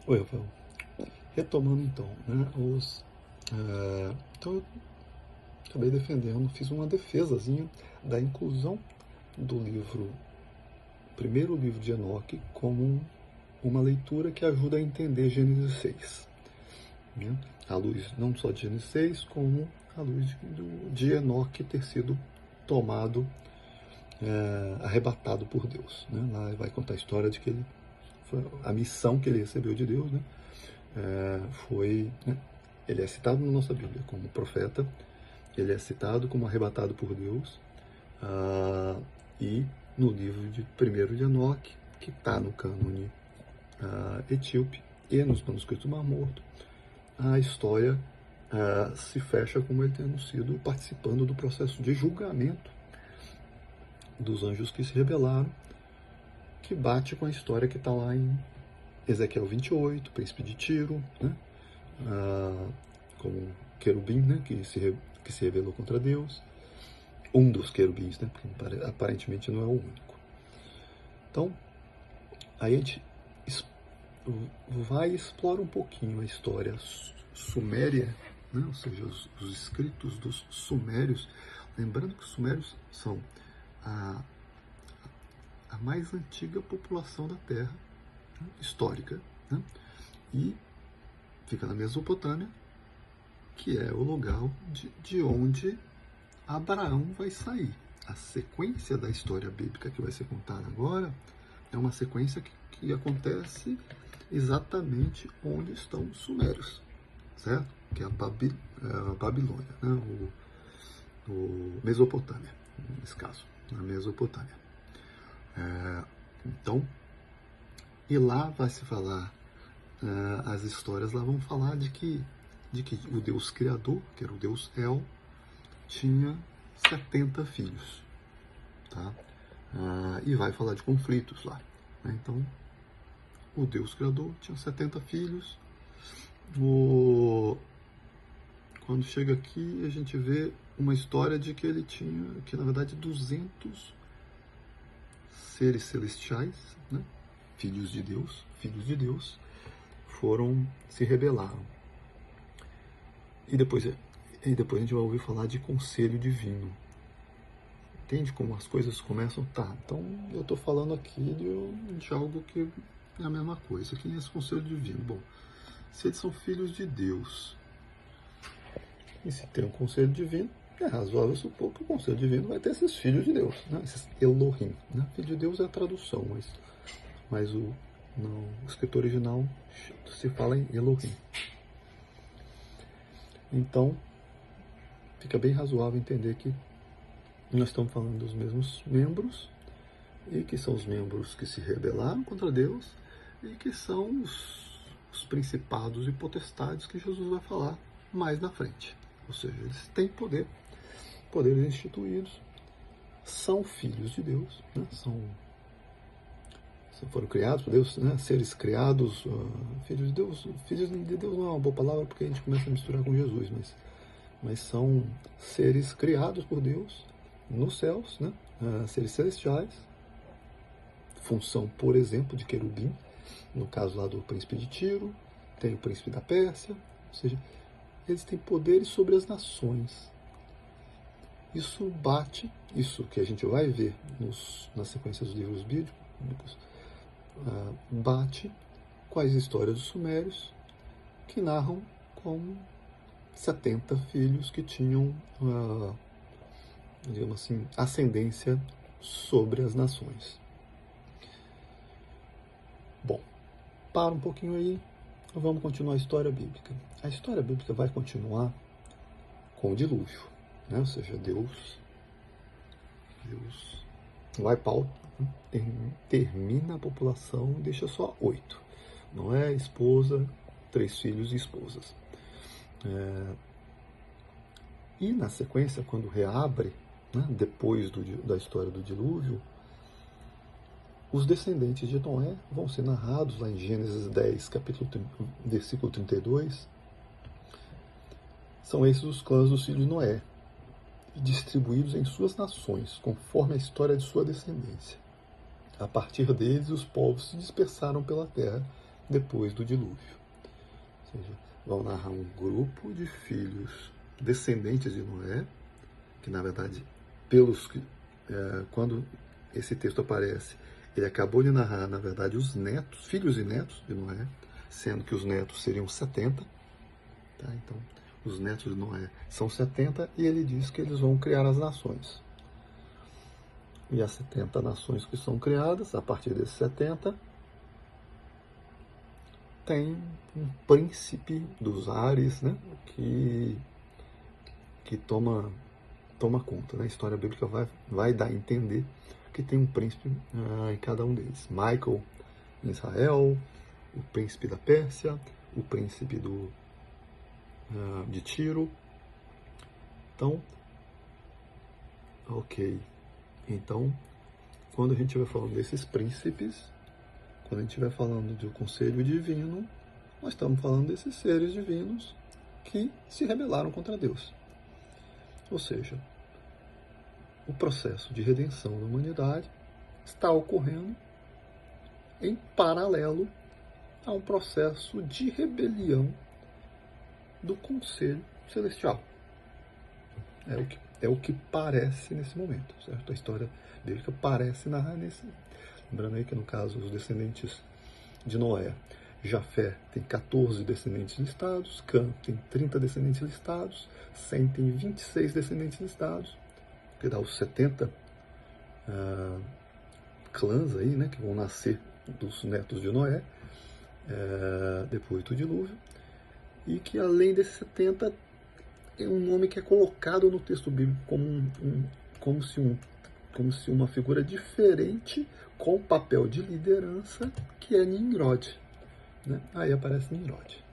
Oi, Rafael. Retomando então, né, então eu acabei defendendo, fiz uma defesazinha da inclusão do primeiro livro de Enoque, como uma leitura que ajuda a entender Gênesis 6. Né? À luz não só de Gênesis 6, como à luz de Enoque ter sido tomado, arrebatado por Deus. Né? Lá vai contar a história de que ele foi a missão que ele recebeu de Deus, né? Né? Ele é citado na nossa Bíblia como profeta, ele é citado como arrebatado por Deus, e no livro de primeiro de Enoque, que está no cânone etíope e nos manuscritos do Mar Morto, a história se fecha como ele tendo sido participando do processo de julgamento dos anjos que se rebelaram, que bate com a história que está lá em Ezequiel 28, príncipe de Tiro, né? Como querubim, né? que se rebelou contra Deus, um dos querubins, né? Porque aparentemente não é o único. Então, aí a gente vai e explora um pouquinho a história suméria, né? Ou seja, os escritos dos sumérios, lembrando que os sumérios são a mais antiga população da Terra, né? Histórica, né? E fica na Mesopotâmia, que é o lugar de onde Abraão vai sair. A sequência da história bíblica que vai ser contada agora é uma sequência que acontece exatamente onde estão os sumérios, certo? Que é a Babilônia, né? o Mesopotâmia, nesse caso, na Mesopotâmia. Então, e lá vai se falar, as histórias lá vão falar de que o Deus Criador, que era o Deus El, tinha 70 filhos, tá? E vai falar de conflitos lá, né? Então, o Deus Criador tinha 70 filhos. Quando chega aqui, a gente vê uma história de que ele tinha, que na verdade 200 seres celestiais, né? filhos de Deus, se rebelaram. E depois a gente vai ouvir falar de conselho divino. Entende como as coisas começam? Tá, então eu estou falando aqui de algo que é a mesma coisa. Quem é esse conselho divino? Bom, se eles são filhos de Deus, e se tem um conselho divino, é razoável supor que o conselho divino vai ter esses filhos de Deus, né? Esses Elohim. Né? Filho de Deus é a tradução, mas no escritor original se fala em Elohim. Então, fica bem razoável entender que nós estamos falando dos mesmos membros, e que são os membros que se rebelaram contra Deus, e que são os principados e potestades que Jesus vai falar mais na frente. Ou seja, eles têm poderes instituídos, são filhos de Deus, né? Foram criados por Deus, né? Seres criados, filhos de Deus. Filhos de Deus não é uma boa palavra porque a gente começa a misturar com Jesus, mas são seres criados por Deus nos céus, né? Seres celestiais, função, por exemplo, de querubim, no caso lá do príncipe de Tiro, tem o príncipe da Pérsia, ou seja, eles têm poderes sobre as nações. Isso que a gente vai ver na sequência dos livros bíblicos, bate com as histórias dos sumérios, que narram com 70 filhos que tinham, digamos assim, ascendência sobre as nações. Bom, para um pouquinho aí, vamos continuar a história bíblica. A história bíblica vai continuar com o dilúvio, né? Ou seja, Deus wipe out, termina a população e deixa só 8. Não é esposa, 3 filhos e esposas. E na sequência, quando reabre, né, depois da história do dilúvio, os descendentes de Noé vão ser narrados lá em Gênesis 10, versículo 32. São esses os clãs dos filhos de Noé, distribuídos em suas nações, conforme a história de sua descendência. A partir deles, os povos se dispersaram pela terra depois do dilúvio. Ou seja, vão narrar um grupo de filhos descendentes de Noé, que na verdade, quando esse texto aparece, ele acabou de narrar, na verdade, os netos, filhos e netos de Noé, sendo que os netos seriam 70. Tá? Então, os netos de Noé são 70 e ele diz que eles vão criar as nações. E as 70 nações que são criadas, a partir desses 70, tem um príncipe dos ares, né, que toma conta. Né? A história bíblica vai dar a entender que tem um príncipe em cada um deles. Michael em Israel, o príncipe da Pérsia, o príncipe de Tiro. Então, ok. Então, quando a gente estiver falando desses príncipes, quando a gente estiver falando do conselho divino, nós estamos falando desses seres divinos que se rebelaram contra Deus. Ou seja, o processo de redenção da humanidade está ocorrendo em paralelo a um processo de rebelião do Conselho Celestial. É o que parece nesse momento, certo? A história bíblica parece narrar nesse... Lembrando aí que, no caso, os descendentes de Noé, Jafé tem 14 descendentes listados, Cã tem 30 descendentes listados, Sem tem 26 descendentes listados, que dá os 70 clãs aí, né, que vão nascer dos netos de Noé, depois do dilúvio, e que além desses 70, é um nome que é colocado no texto bíblico como se uma figura diferente com papel de liderança, que é Nimrod. Né? Aí aparece Nimrod.